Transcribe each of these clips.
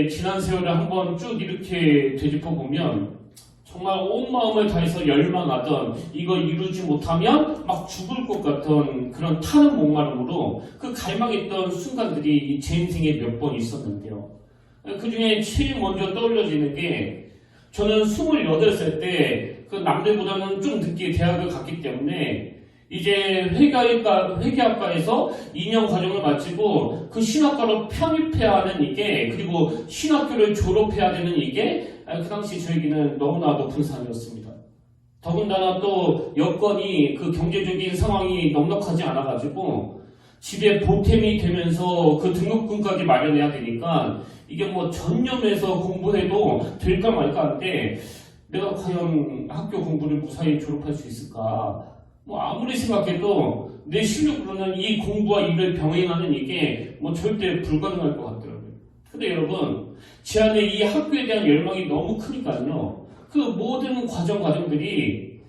저의 지난 세월을 한번 쭉 이렇게 되짚어 보면 정말 온 마음을 다해서 열망하던 이거 이루지 못하면 막 죽을 것 같던 그런 타는 목마름으로 그 갈망했던 순간들이 제 인생에 몇 번 있었는데요. 그 중에 제일 먼저 떠올려지는 게 저는 28살 때 그 남들보다는 좀 늦게 대학을 갔기 때문에 이제 회계학과에서 2년 과정을 마치고 그 신학과로 편입해야 하는 이게 그리고 신학교를 졸업해야 되는 이게 그 당시 저에게는 너무나 높은 산이었습니다. 더군다나 또 여건이 그 경제적인 상황이 넉넉하지 않아가지고 집에 보탬이 되면서 그 등록금까지 마련해야 되니까 이게 뭐 전념해서 공부해도 될까 말까 한데 내가 과연 학교 공부를 무사히 졸업할 수 있을까? 뭐 아무리 생각해도 내 실력으로는 이 공부와 일을 병행하는 이게 뭐 절대 불가능할 것 같더라고요. 근데 여러분, 제 안에 이 학교에 대한 열망이 너무 크니까요. 그 모든 과정들이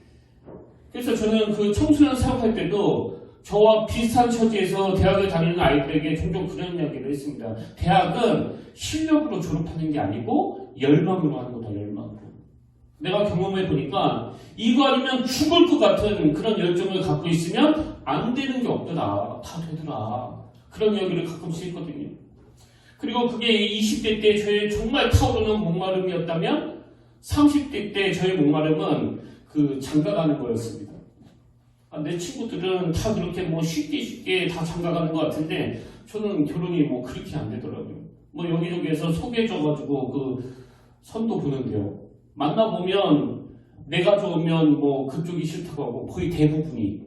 그래서 저는 그 청소년 사역할 때도 저와 비슷한 처지에서 대학을 다니는 아이들에게 종종 그런 이야기를 했습니다. 대학은 실력으로 졸업하는 게 아니고 열망으로 하는 거다, 열망으로. 내가 경험해보니까 이거 아니면 죽을 것 같은 그런 열정을 갖고 있으면 안 되는 게 없더라. 다 되더라. 그런 이야기를 가끔씩 했거든요. 그리고 그게 20대 때 저의 정말 타오르는 목마름이었다면 30대 때 저의 목마름은 그 장가가는 거였습니다. 내 친구들은 다 그렇게 뭐 쉽게 다 장가가는 것 같은데 저는 결혼이 뭐 그렇게 안 되더라고요. 뭐 여기저기에서 소개해줘가지고 그 선도 보는데요. 만나보면 내가 좋으면 뭐 그쪽이 싫다고 하고 거의 대부분이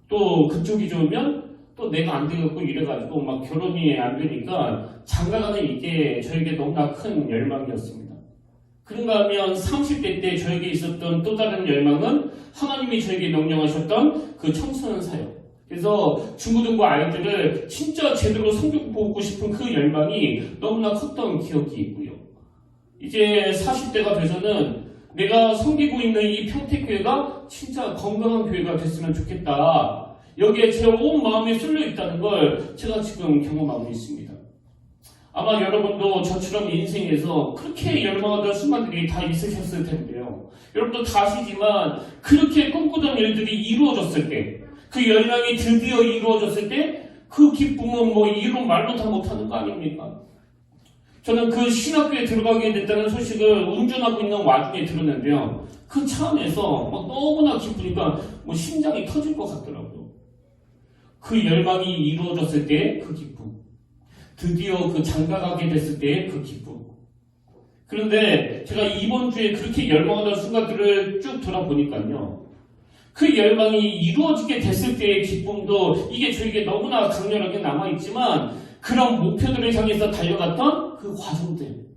또 그쪽이 좋으면 또 내가 안 되겠고 이래가지고 막 결혼이 안 되니까 장가가는 이게 저에게 너무나 큰 열망이었습니다. 그런가 하면 30대 때 저에게 있었던 또 다른 열망은 하나님이 저에게 명령하셨던 그 청소년 사역. 그래서 중고등부 아이들을 진짜 제대로 성경 보고 싶은 그 열망이 너무나 컸던 기억이 있고요. 이제 40대가 돼서는 내가 섬기고 있는 이 평택교회가 진짜 건강한 교회가 됐으면 좋겠다. 여기에 제 온 마음이 쏠려 있다는 걸 제가 지금 경험하고 있습니다. 아마 여러분도 저처럼 인생에서 그렇게 열망하던 순간들이 다 있으셨을 텐데요. 여러분도 다 아시지만 그렇게 꿈꾸던 일들이 이루어졌을 때, 그 열망이 드디어 이루어졌을 때 그 기쁨은 뭐 이루 말로 다 못하는 거 아닙니까? 저는 그 신학교에 들어가게 됐다는 소식을 운전하고 있는 와중에 들었는데요. 그 차 안에서 막 너무나 기쁘니까 뭐 심장이 터질 것 같더라고요. 그 열망이 이루어졌을 때의 그 기쁨. 드디어 그 장가가게 됐을 때의 그 기쁨. 그런데 제가 이번 주에 그렇게 열망하던 순간들을 쭉 돌아보니까요. 그 열망이 이루어지게 됐을 때의 기쁨도 이게 저에게 너무나 강렬하게 남아있지만 그런 목표들을 향해서 달려갔던 그 과정들.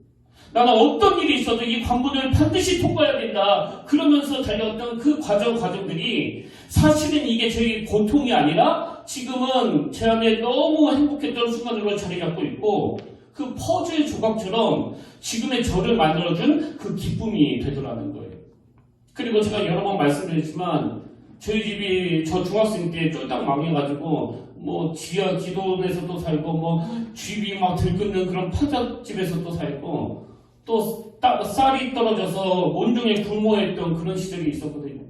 나는 어떤 일이 있어도 이 관문을 반드시 통과해야 된다. 그러면서 달려갔던 그 과정들이 사실은 이게 저희 고통이 아니라 지금은 제 안에 너무 행복했던 순간으로 자리 잡고 있고 그 퍼즐 조각처럼 지금의 저를 만들어준 그 기쁨이 되더라는 거예요. 그리고 제가 여러 번 말씀드렸지만 저희 집이 저 중학생 때 쫄딱 망해가지고 뭐 지하 기도원에서도 살고 뭐 집이 막 들끓는 그런 파잣집에서도 살고 또 쌀이 떨어져서 온종일 굶어했던 그런 시절이 있었거든요.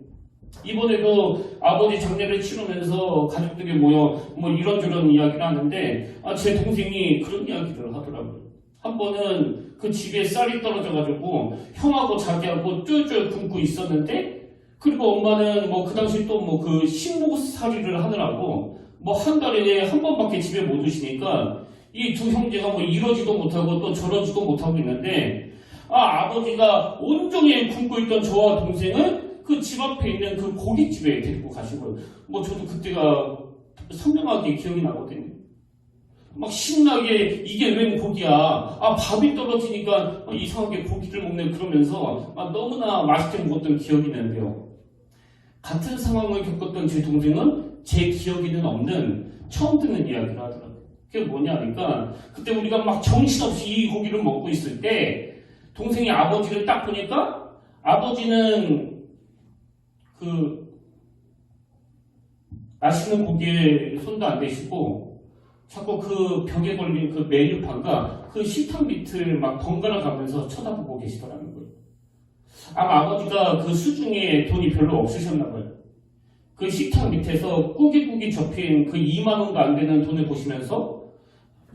이번에도 아버지 장례를 치르면서 가족들이 모여 뭐 이런저런 이야기를 하는데 제 동생이 그런 이야기를 하더라고요. 한 번은 그 집에 쌀이 떨어져가지고 형하고 자기하고 쫄쫄 굶고 있었는데 그리고 엄마는 뭐 그 당시 또 뭐 그 식목살이를 하느라고 뭐 한 달에 한 번밖에 집에 못 오시니까 이 두 형제가 뭐 이러지도 못하고 또 저러지도 못하고 있는데 아버지가 온종일 굶고 있던 저와 동생을 그 집 앞에 있는 그 고깃집에 데리고 가시고요. 뭐 저도 그때가 선명하게 기억이 나거든요. 막 신나게 이게 웬 고기야. 밥이 떨어지니까 이상하게 고기를 먹네 그러면서 너무나 맛있게 먹었던 기억이 나는데요. 같은 상황을 겪었던 제 동생은 제 기억에는 없는 처음 듣는 이야기를 하더라고요. 그게 뭐냐 하니까 그때 우리가 막 정신없이 이 고기를 먹고 있을 때 동생이 아버지를 딱 보니까 아버지는 그 맛있는 고기에 손도 안 대시고 자꾸 그 벽에 걸린 그 메뉴판과 그 식탁 밑을 막 번갈아 가면서 쳐다보고 계시더라는 거예요. 아마 아버지가 그 수중에 돈이 별로 없으셨나 봐요. 그 식탁 밑에서 꾸깃꾸깃 접힌 그 2만 원도 안 되는 돈을 보시면서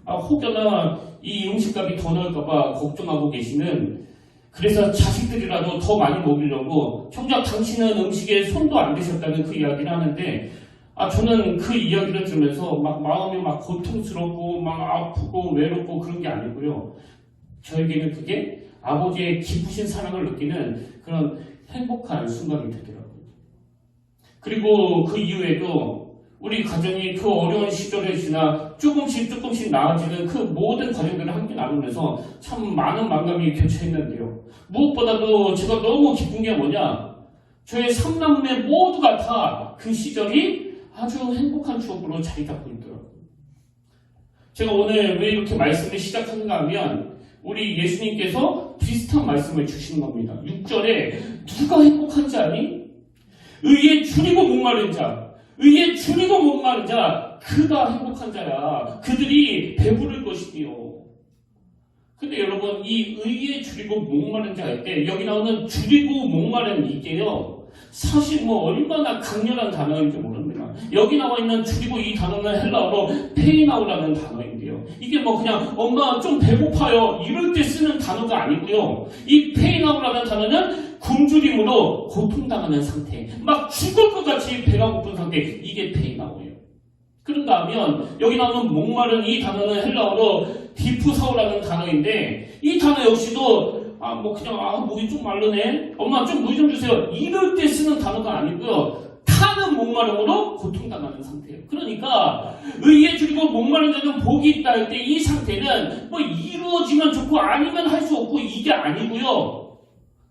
혹여나 이 음식값이 더 나올까봐 걱정하고 계시는, 그래서 자식들이라도 더 많이 먹이려고 정작 당신은 음식에 손도 안 대셨다는 그 이야기를 하는데, 저는 그 이야기를 들으면서 막 마음이 막 고통스럽고 막 아프고 외롭고 그런 게 아니고요. 저에게는 그게 아버지의 기쁘신 사랑을 느끼는 그런 행복한 순간이 되더라고요. 그리고 그 이후에도 우리 가정이 그 어려운 시절을 지나 조금씩 나아지는 그 모든 과정들을 함께 나누면서 참 많은 만감이 겹쳐있는데요. 무엇보다도 제가 너무 기쁜 게 뭐냐, 저의 3남매 모두가 다 그 시절이 아주 행복한 추억으로 자리 잡고 있더라고요. 제가 오늘 왜 이렇게 말씀을 시작하는가 하면 우리 예수님께서 비슷한 말씀을 주시는 겁니다. 6절에 누가 행복한지 아니? 의에 줄이고 목마른 자, 의에 줄이고 목마른 자, 그가 행복한 자야. 그들이 배부를 것이니요. 근데 여러분, 이 의에 줄이고 목마른 자 할 때 여기 나오는 줄이고 목마른 이게요, 사실 얼마나 강렬한 단어인지 모릅니다. 여기 나와 있는 줄이고 이 단어는 헬라어로 페이나우라는 단어인데요. 이게 그냥 엄마 좀 배고파요 이럴 때 쓰는 단어가 아니고요. 이 페이나우라는 단어는 굶주림으로 고통당하는 상태, 막 죽을 것 같이 배가 고픈 상태, 이게 페이나우예요. 그런가 하면 여기 나오는 목마른 이 단어는 헬라어로 디프사우라는 단어인데, 이 단어 역시도 목이 좀 마르네, 엄마 좀 물 좀 주세요 이럴 때 쓰는 단어가 아니고요. 타는 목마름으로 고통당하는 상태예요. 그러니까 의에 줄이고 목마른 자는 복이 있다 할 때 이 상태는 이루어지면 좋고 아니면 할 수 없고 이게 아니고요.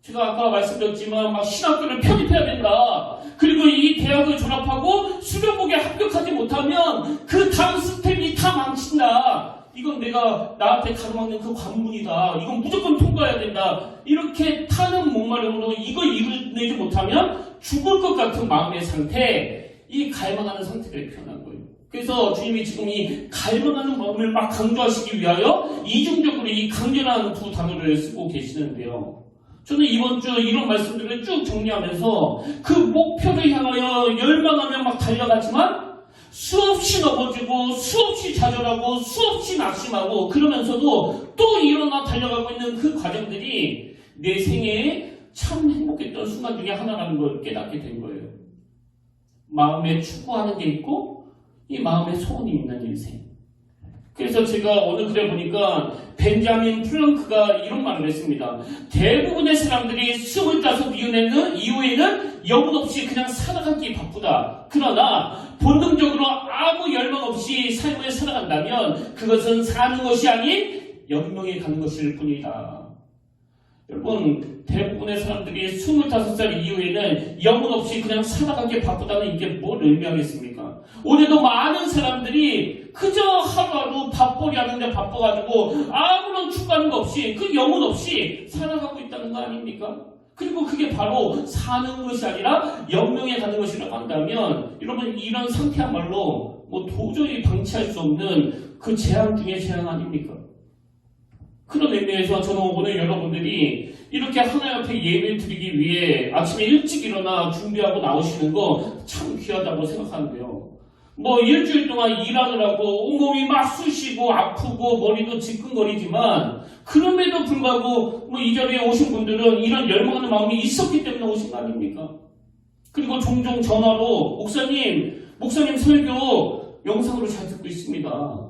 제가 아까 말씀드렸지만 신학교를 편입해야 된다, 그리고 이 대학을 졸업하고 수련복에 합격하지 못하면 그 다음 스텝이 다 망친다, 이건 내가 나한테 가로막는 그 관문이다, 이건 무조건 통과해야 된다, 이렇게 타는 목마름으로 이걸 이루내지 못하면 죽을 것 같은 마음의 상태, 이 갈망하는 상태를 표현한 거예요. 그래서 주님이 지금 이 갈망하는 마음을 막 강조하시기 위하여 이중적으로 이 강렬한 두 단어를 쓰고 계시는데요. 저는 이번 주 이런 말씀들을 쭉 정리하면서 그 목표를 향하여 열망하며 막 달려가지만 수없이 넘어지고 수없이 좌절하고 수없이 낙심하고 그러면서도 또 일어나 달려가고 있는 그 과정들이 내 생애에 참 행복했던 순간 중에 하나라는 걸 깨닫게 된 거예요. 마음에 추구하는 게 있고 이 마음에 소원이 있는 인생. 그래서 제가 오늘 글에 보니까 벤자민 플랑크가 이런 말을 했습니다. 대부분의 사람들이 25 이후에는 영혼 없이 그냥 살아가기 바쁘다. 그러나 본능적으로 아무 열망 없이 삶을 살아간다면 그것은 사는 것이 아닌 영명에 가는 것일 뿐이다. 여러분, 대부분의 사람들이 25살 이후에는 영혼 없이 그냥 살아가기 바쁘다는 이게 뭘 의미하겠습니까? 올해도 많은 사람들이 그저 하루하루 밥벌이 하는데 바빠가지고 아무런 추구하는 거 없이 그 영혼 없이 살아가고 있다는 거 아닙니까? 그리고 그게 바로 사는 것이 아니라 영명에 가는 것이라고 한다면 여러분, 이런 상태야말로 도저히 방치할 수 없는 그 재앙 중에 재앙 아닙니까? 그런 의미에서 저는 오늘 여러분들이 이렇게 하나님 앞에 예배를 드리기 위해 아침에 일찍 일어나 준비하고 나오시는 거 참 귀하다고 생각하는데요. 일주일 동안 일하느라고 온몸이 막 쑤시고 아프고 머리도 지끈거리지만 그럼에도 불구하고 이 자리에 오신 분들은 이런 열망하는 마음이 있었기 때문에 오신 거 아닙니까? 그리고 종종 전화로 목사님 설교 영상으로 잘 듣고 있습니다.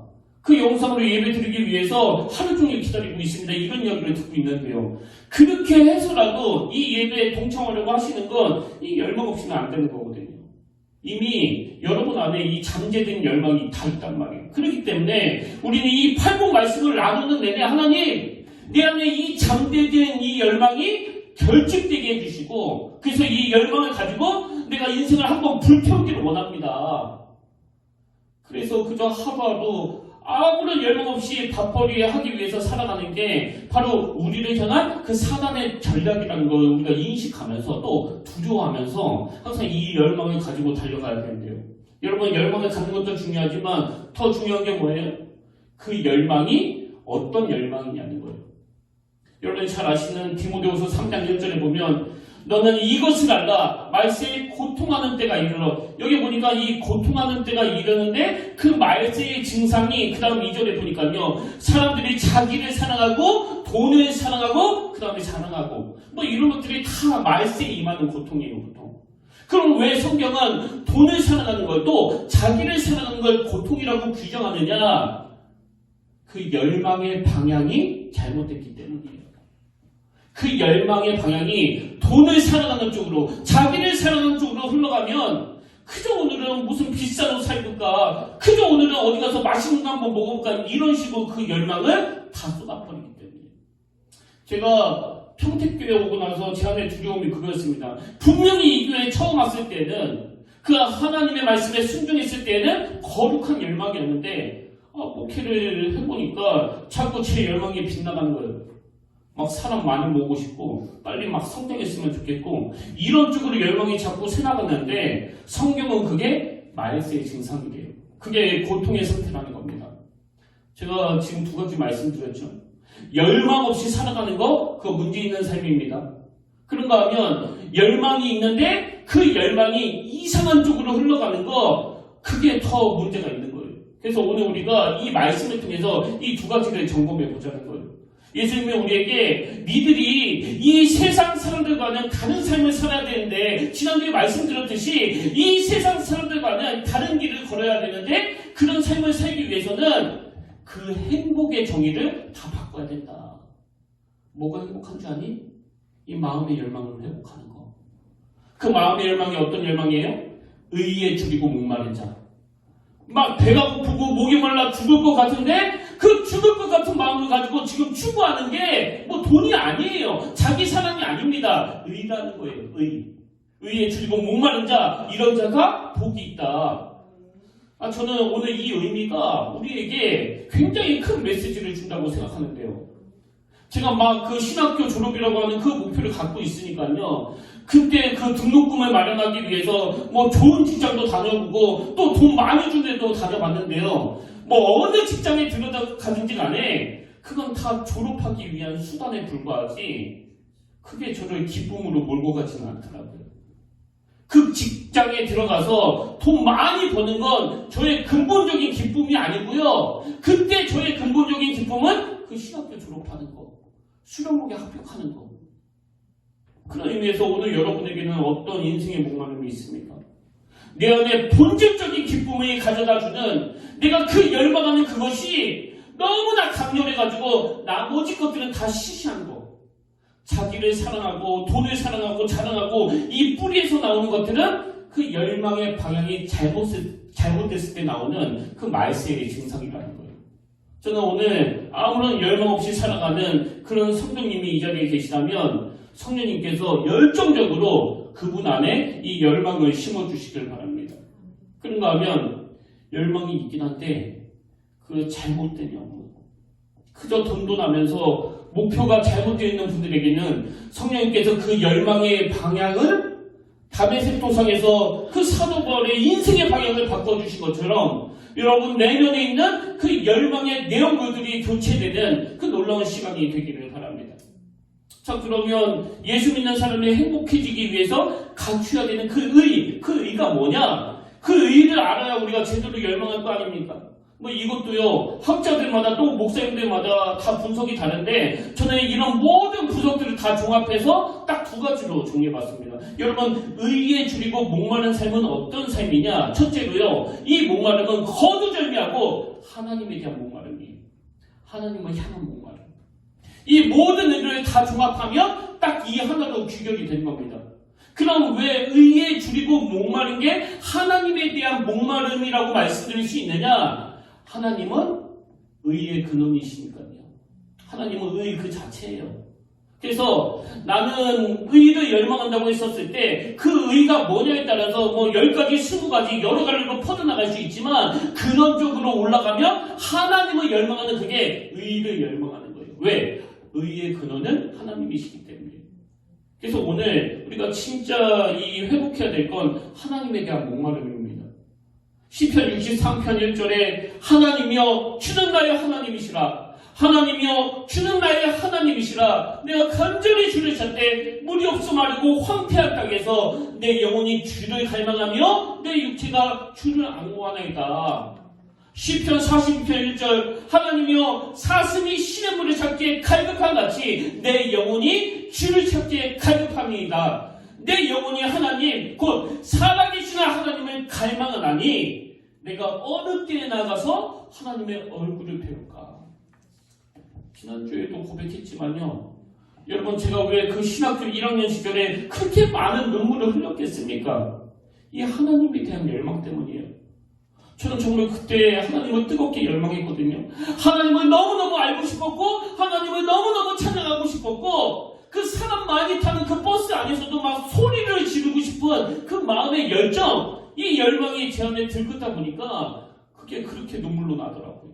그 영상으로 예배 드리기 위해서 하루 종일 기다리고 있습니다. 이런 이야기를 듣고 있는데요. 그렇게 해서라도 이 예배에 동참하려고 하시는 건 이 열망 없이는 안 되는 거거든요. 이미 여러분 안에 이 잠재된 열망이 다 있단 말이에요. 그렇기 때문에 우리는 이 팔복 말씀을 나누는 내내 하나님, 내 안에 이 잠재된 이 열망이 결집되게 해주시고 그래서 이 열망을 가지고 내가 인생을 한번 불태우기를 원합니다. 그래서 그저 하루하루 아무런 열망 없이 밥벌이 하기 위해서 살아가는 게 바로 우리를 향한 그 사단의 전략이라는 걸 우리가 인식하면서 또 두려워하면서 항상 이 열망을 가지고 달려가야 되는데요. 여러분 열망을 갖는 것도 중요하지만 더 중요한 게 뭐예요? 그 열망이 어떤 열망이냐는 거예요. 여러분 잘 아시는 디모데후서 3장 1절에 보면 너는 이것을 알라 말세에 고통하는 때가 이르러 여기 보니까 이 고통하는 때가 이르는데 그 말세의 증상이 그 다음 2절에 보니까요 사람들이 자기를 사랑하고 돈을 사랑하고 그 다음에 자랑하고 뭐 이런 것들이 다 말세에 임하는 고통이에요. 고통. 그럼 왜 성경은 돈을 사랑하는 걸 또 자기를 사랑하는 걸 고통이라고 규정하느냐? 그 열망의 방향이 잘못됐기 때문이에요. 그 열망의 방향이 돈을 사랑하는 쪽으로 자기를 사랑하는 쪽으로 흘러가면 그저 오늘은 무슨 비싼 옷 사입을까 그저 오늘은 어디 가서 맛있는 거 한번 먹어볼까 이런 식으로 그 열망을 다 쏟아버리기 때문에 제가 평택교회 오고 나서 제 안에 두려움이 그거였습니다. 분명히 이 교회에 처음 왔을 때는 그 하나님의 말씀에 순종했을 때는 거룩한 열망이었는데 목회를 해보니까 자꾸 제 열망이 빗나가는 거예요. 막 사람 많이 모으고 싶고 빨리 막 성장했으면 좋겠고 이런 쪽으로 열망이 자꾸 새나갔는데 성경은 그게 말세의 증상이래요. 그게 고통의 상태라는 겁니다. 제가 지금 두 가지 말씀드렸죠. 열망 없이 살아가는 거 그거 문제 있는 삶입니다. 그런가 하면 열망이 있는데 그 열망이 이상한 쪽으로 흘러가는 거 그게 더 문제가 있는 거예요. 그래서 오늘 우리가 이 말씀을 통해서 이 두 가지를 점검해 보자는 거예요. 예수님이 우리에게 니들이 이 세상 사람들과는 다른 삶을 살아야 되는데 지난주에 말씀드렸듯이 이 세상 사람들과는 다른 길을 걸어야 되는데 그런 삶을 살기 위해서는 그 행복의 정의를 다 바꿔야 된다. 뭐가 행복한 줄 아니? 이 마음의 열망을 회복하는 거. 그 마음의 열망이 어떤 열망이에요? 의에 줄이고 목마른 자. 막 배가 고프고 목이 말라 죽을 것 같은데 그 죽을 것 같은 마음을 가지고 지금 추구하는 게 뭐 돈이 아니에요. 자기 사랑이 아닙니다. 의라는 거예요. 의에 줄이고 목마른 자 이런 자가 복이 있다. 저는 오늘 이 의미가 우리에게 굉장히 큰 메시지를 준다고 생각하는데요. 제가 막 그 신학교 졸업이라고 하는 그 목표를 갖고 있으니까요. 그때 그 등록금을 마련하기 위해서 뭐 좋은 직장도 다녀보고 또 돈 많이 준 데도 다녀봤는데요. 뭐 어느 직장에 들어가든지 간에 그건 다 졸업하기 위한 수단에 불과하지 그게 저를 기쁨으로 몰고 가지는 않더라고요. 그 직장에 들어가서 돈 많이 버는 건 저의 근본적인 기쁨이 아니고요. 그때 저의 근본적인 기쁨은 그 신학교 졸업하는 거, 수련목에 합격하는 거. 그런 의미에서 오늘 여러분에게는 어떤 인생의 목마름이 있습니까? 내 안에 본질적인 기쁨을 가져다주는 내가 그 열망하는 그것이 너무나 강렬해가지고 나머지 것들은 다 시시한 거. 자기를 사랑하고 돈을 사랑하고 자랑하고 이 뿌리에서 나오는 것들은 그 열망의 방향이 잘못됐을 때 나오는 그 말세의 증상이라는 거예요. 저는 오늘 아무런 열망 없이 살아가는 그런 성도님이 이 자리에 계시다면 성령님께서 열정적으로 그분 안에 이 열망을 심어주시길 바랍니다. 그런가 하면 열망이 있긴 한데 그 잘못된 열망 그저 돈돈하면서 목표가 잘못되어 있는 분들에게는 성령님께서 그 열망의 방향을 다메섹 도상에서 그 사도 바울의 인생의 방향을 바꿔주신 것처럼 여러분 내면에 있는 그 열망의 내용물들이 교체되는 그 놀라운 시간이 되기를 바랍니다. 자, 그러면 예수 믿는 사람이 행복해지기 위해서 갖춰야 되는 그 의가 뭐냐? 그 의를 알아야 우리가 제대로 열망할 거 아닙니까? 뭐 이것도요 학자들마다 또 목사님들마다 다 분석이 다른데 저는 이런 모든 분석들을 다 종합해서 딱 두 가지로 정리해봤습니다. 여러분 의에 줄이고 목마른 삶은 어떤 삶이냐? 첫째로요 이 목마름은 거두절미하고 하나님에 대한 목마름이에요. 하나님을 향한 목마름. 이 모든 의를 다 종합하면 딱 이 하나로 귀결이 되는 겁니다. 그럼 왜 의에 줄이고 목마른 게 하나님에 대한 목마름이라고 말씀드릴 수 있느냐? 하나님은 의의 근원이시니까요. 하나님은 의 그 자체예요. 그래서 나는 의를 열망한다고 했었을 때 그 의가 뭐냐에 따라서 뭐 10가지, 20가지 여러 가지로 퍼져나갈 수 있지만 근원적으로 올라가면 하나님을 열망하는 그게 의를 열망하는 거예요. 왜? 의의 근원은 하나님이시기 때문에. 그래서 오늘 우리가 진짜 이 회복해야 될 건 하나님에 대한 목마름입니다. 시편 63편 1절에 하나님이여 주는 나의 하나님이시라. 하나님이여 주는 나의 하나님이시라. 내가 간절히 주를 찾되 물이 없어 마르고 황폐한 땅에서 내 영혼이 주를 갈망하며 내 육체가 주를 앙모하나이다. 시편 42편 1절 하나님이여 사슴이 신의 물을 찾기에 갈급한 같이 내 영혼이 주를 찾기에 갈급함이다. 내 영혼이 하나님 곧 살아계신 하나님을 갈망하나니 내가 어느 때에 나가서 하나님의 얼굴을 배울까. 지난주에도 고백했지만요, 여러분 제가 왜 그 신학교 1학년 시절에 그렇게 많은 눈물을 흘렸겠습니까? 이 하나님에 대한 열망 때문이에요. 저는 정말 그때 하나님을 뜨겁게 열망했거든요. 하나님을 너무너무 알고 싶었고 하나님을 너무너무 찬양하고 싶었고 그 사람 많이 타는 그 버스 안에서도 막 소리를 지르고 싶은 그 마음의 열정, 이 열망이 제 안에 들끓다 보니까 그게 그렇게 눈물로 나더라고요.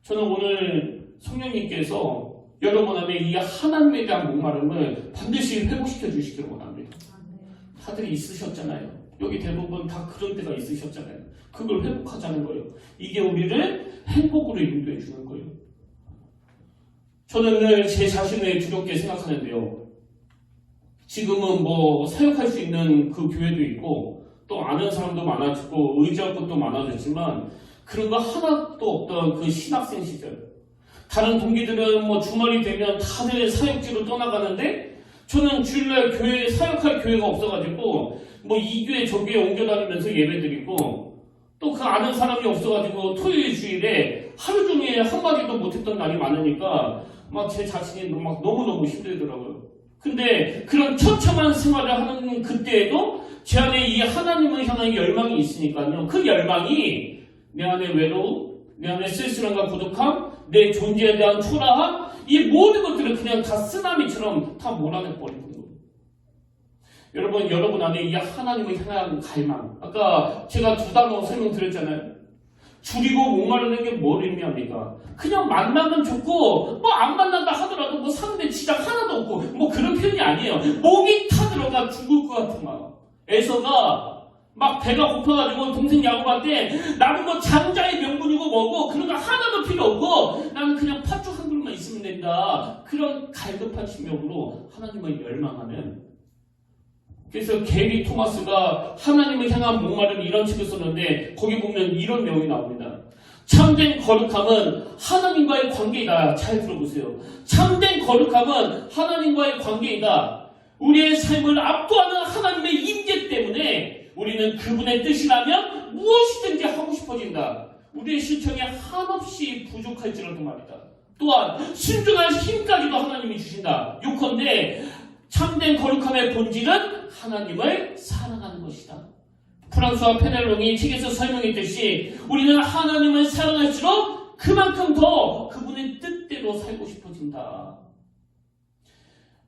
저는 오늘 성령님께서 여러분 안에 이 하나님에 대한 목마름을 반드시 회복시켜 주시기를 원합니다. 다들 있으셨잖아요. 여기 대부분 다 그런 때가 있으셨잖아요. 그걸 회복하자는 거예요. 이게 우리를 행복으로 인도해 주는 거예요. 저는 늘 제 자신을 두렵게 생각하는데요. 지금은 뭐 사역할 수 있는 그 교회도 있고 또 아는 사람도 많아지고 의지할 것도 많아졌지만 그런 거 하나도 없던 그 신학생 시절, 다른 동기들은 뭐 주말이 되면 다들 사역지로 떠나가는데 저는 주일날 교회에 사역할 교회가 없어가지고 뭐 이 교회 저 교회 옮겨다니면서 예배드리고 또 그 아는 사람이 없어가지고 토요일 주일에 하루 종일 한마디도 못했던 날이 많으니까 막 제 자신이 막 너무너무 힘들더라고요. 근데 그런 처참한 생활을 하는 그때에도 제 안에 이 하나님을 향한 열망이 있으니까요. 그 열망이 내 안에 외로움, 내 안에 쓸쓸함과 고독함, 내 존재에 대한 초라함, 이 모든 것들을 그냥 다 쓰나미처럼 다 몰아내버리는 거예요. 여러분 안에 이 하나님을 향한 갈망. 아까 제가 두 단어 설명드렸잖아요. 줄이고 목마르는 게 뭘 의미합니까? 그냥 만나면 좋고 뭐 안 만난다 하더라도 뭐 상대 지장 하나도 없고 뭐 그런 표현이 아니에요. 목이 타들어가 죽을 것 같은 마음. 에서가 막 배가 고파가지고 동생 야구할 때 나는 뭐 장자의 명분이고 뭐고 그런 거 하나도 필요 없고 나는 그냥 팥죽 한 그릇만 있으면 된다. 그런 갈급한 심령으로 하나님을 열망하는. 그래서 게리 토마스가 하나님을 향한 목마름 이런 책을 썼는데 거기 보면 이런 내용이 나옵니다. 참된 거룩함은 하나님과의 관계이다. 잘 들어보세요. 참된 거룩함은 하나님과의 관계이다. 우리의 삶을 압도하는 하나님의 임재 때문에 우리는 그분의 뜻이라면 무엇이든지 하고 싶어진다. 우리의 실천이 한없이 부족할지라도 말이다. 또한 순종할 힘까지도 하나님이 주신다. 요컨대 참된 거룩함의 본질은 하나님을 사랑하는 것이다. 프랑스와 페넬롱이 책에서 설명했듯이 우리는 하나님을 사랑할수록 그만큼 더 그분의 뜻대로 살고 싶어진다.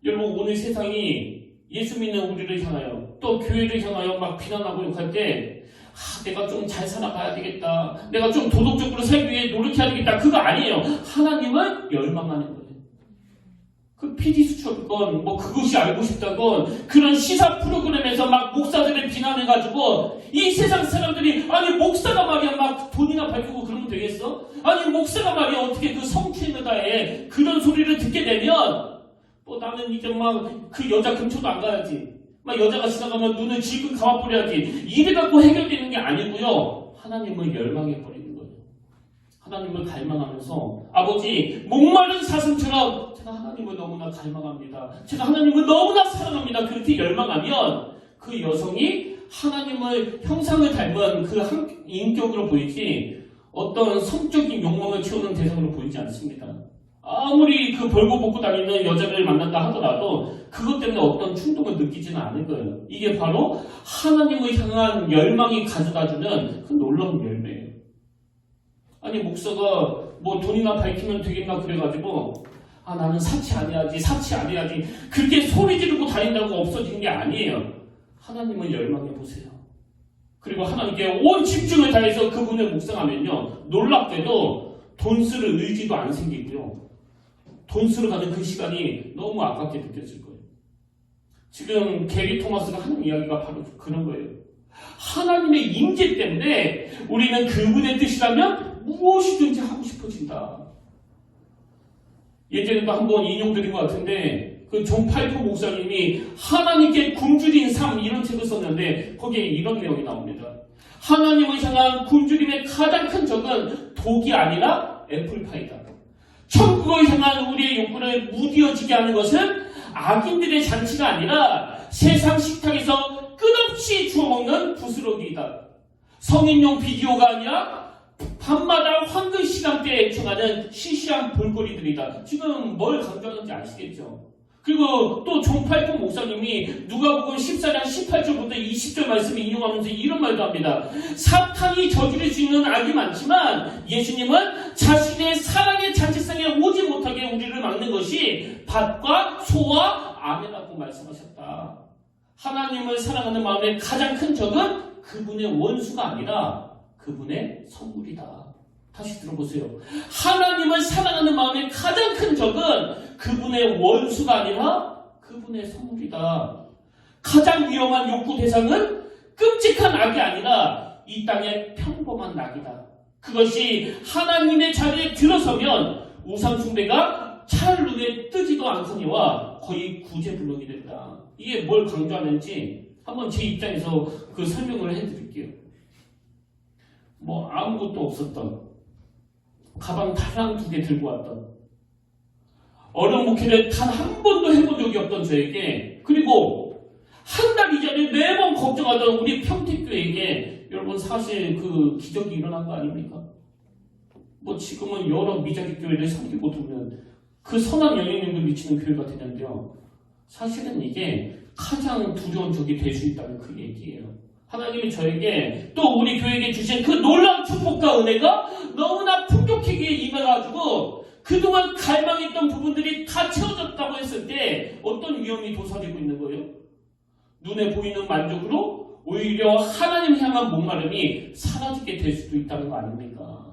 여러분 오늘 세상이 예수 믿는 우리를 향하여 또 교회를 향하여 막 비난하고 욕할 때 내가 좀 잘 살아가야 되겠다. 내가 좀 도덕적으로 살기 위해 노력해야 되겠다. 그거 아니에요. 하나님을 열망하는 거예요. 그 PD 수첩건 뭐 그것이 알고 싶다건 그런 시사 프로그램에서 막 목사들을 비난해가지고 이 세상 사람들이 아니 목사가 말이야 막 돈이나 밝히고 그러면 되겠어? 아니 목사가 말이야 어떻게 그 성추행에다에 그런 소리를 듣게 되면 뭐 나는 이제 막 그 여자 근처도 안 가야지. 막 여자가 지나가면 눈을 질끈 감아버려야지. 이래 갖고 해결되는 게 아니고요. 하나님을 열망해버리는 거예요. 하나님을 갈망하면서 아버지 목마른 사슴처럼 제가 하나님을 너무나 갈망합니다. 제가 하나님을 너무나 사랑합니다. 그렇게 열망하면 그 여성이 하나님을 형상을 닮은 그 한 인격으로 보이지 어떤 성적인 욕망을 채우는 대상으로 보이지 않습니다. 아무리 그 벌거벗고 다니는 여자를 만난다 하더라도 그것 때문에 어떤 충동을 느끼지는 않을 거예요. 이게 바로 하나님을 향한 열망이 가져다주는 그 놀라운 열매예요. 아니 목사가 뭐 돈이나 밝히면 되겠나 그래가지고 나는 사치 안 해야지 그렇게 소리 지르고 다닌다고 없어지는 게 아니에요. 하나님을 열망해 보세요. 그리고 하나님께 온 집중을 다해서 그분을 묵상하면요 놀랍게도 돈 쓸 의지도 안 생기고요. 돈 쓰러 가는 그 시간이 너무 아깝게 느껴질 거예요. 지금 게리 토마스가 하는 이야기가 바로 그런 거예요. 하나님의 임재 때문에 우리는 그분의 뜻이라면 무엇이든지 하고 싶어진다. 예전에도 한번 인용드린 것 같은데 그 존 파이퍼 목사님이 하나님께 굶주린 삶 이런 책을 썼는데 거기에 이런 내용이 나옵니다. 하나님을 향한 굶주림의 가장 큰 적은 독이 아니라 애플파이다. 천국을 향한 우리의 욕구를 무뎌지게 하는 것은 악인들의 잔치가 아니라 세상 식탁에서 끝없이 주워먹는 부스러기이다. 성인용 비디오가 아니라 밤마다 황금 시간대에 애청하는 시시한 볼거리들이다. 지금 뭘 강조하는지 아시겠죠? 그리고 또 존 파이퍼 목사님이 누가복음 14장 18절부터 20절 말씀을 인용하면서 이런 말도 합니다. 사탄이 저지를 수 있는 악이 많지만 예수님은 자신의 사랑의 잔치상에 오지 못하게 우리를 막는 것이 밭과 소와 아내라고 말씀하셨다. 하나님을 사랑하는 마음의 가장 큰 적은 그분의 원수가 아니라 그분의 선물이다. 다시 들어보세요. 하나님을 사랑하는 마음의 가장 큰 적은 그분의 원수가 아니라 그분의 선물이다. 가장 위험한 욕구 대상은 끔찍한 악이 아니라 이 땅의 평범한 낙이다. 그것이 하나님의 자리에 들어서면 우상숭배가 잘 눈에 뜨지도 않거니와 거의 구제불능이 된다. 이게 뭘 강조하는지 한번 제 입장에서 그 설명을 해드릴게요. 뭐 아무것도 없었던 가방 달랑 2개 들고 왔던 어른 목회를 단 한 번도 해본 적이 없던 저에게 그리고 한 달 이전에 매번 걱정하던 우리 평택교회에게 여러분 사실 그 기적이 일어난 거 아닙니까? 뭐 지금은 여러 미자기 교회를 섬기고 두면 그 선한 영향력을 미치는 교회가 되는데요. 사실은 이게 가장 두려운 적이 될 수 있다는 그 얘기예요. 하나님이 저에게 또 우리 교회에게 주신 그 놀라운 축복과 은혜가 너무나 풍족하게 임해가지고 그동안 갈망했던 부분들이 다 채워졌다고 했을 때 어떤 위험이 도사리고 있는 거예요? 눈에 보이는 만족으로 오히려 하나님 향한 목마름이 사라지게 될 수도 있다는 거 아닙니까?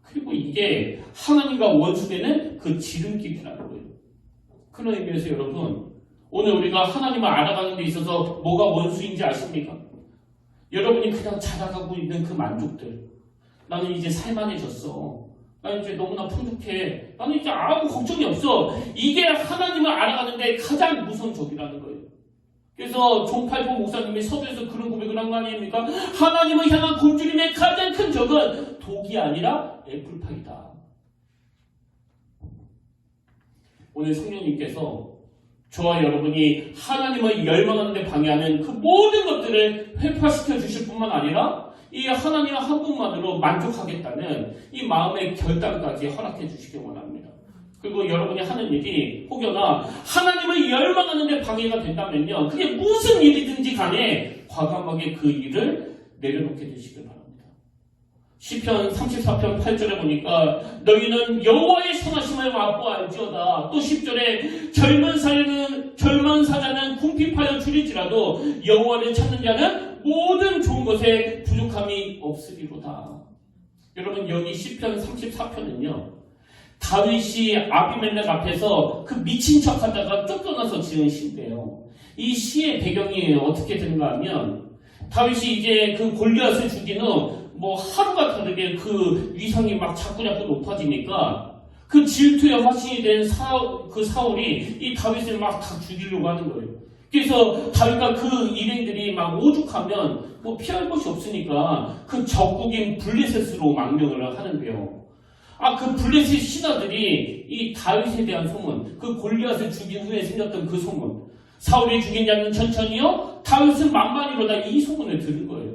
그리고 이게 하나님과 원수되는 그 지름길이라는 거예요. 그런 의미에서 여러분 오늘 우리가 하나님을 알아가는 데 있어서 뭐가 원수인지 아십니까? 여러분이 그냥 자라가고 있는 그 만족들. 나는 이제 살만해졌어. 나는 이제 너무나 풍족해. 나는 이제 아무 걱정이 없어. 이게 하나님을 알아가는데 가장 무서운 적이라는 거예요. 그래서 존 파이퍼 목사님이 서두에서 그런 고백을 한 거 아닙니까? 하나님을 향한 굶주림의 가장 큰 적은 독이 아니라 애플파이다. 오늘 성령님께서 저와 여러분이 하나님을 열망하는 데 방해하는 그 모든 것들을 회파시켜 주실 뿐만 아니라 이 하나님 한 분만으로 만족하겠다는 이 마음의 결단까지 허락해 주시기 원합니다. 그리고 여러분이 하는 일이 혹여나 하나님을 열망하는 데 방해가 된다면요. 그게 무슨 일이든지 간에 과감하게 그 일을 내려놓게 되시길 바랍니다. 시편 34편 8절에 보니까 너희는 여호와의 선하심을 맛보알지어다. 또 10절에 젊은 사자는 궁핍하여 줄일지라도 여호와를 찾는 자는 모든 좋은 것에 부족함이 없으리로다. 여러분 여기 시편 34편은요. 다윗이 아비멜렉 앞에서 그 미친 척하다가 쫓겨나서 지은 시인데요. 이 시의 배경이 어떻게 되는가 하면 다윗이 이제 그 골리앗을 죽인 후 뭐 하루가 다르게 그 위상이 막 자꾸 높아지니까 그 질투의 화신이 된 사울이 이 다윗을 막 다 죽이려고 하는 거예요. 그래서 다윗과 그 일행들이 막 오죽하면 뭐 피할 곳이 없으니까 그 적국인 블레셋으로 망명을 하는데요. 그 블레셋 신하들이 이 다윗에 대한 소문, 그 골리앗을 죽인 후에 생겼던 그 소문, 사울이 죽인 자는 천천히요, 다윗은 만만히로다 이 소문을 들은 거예요.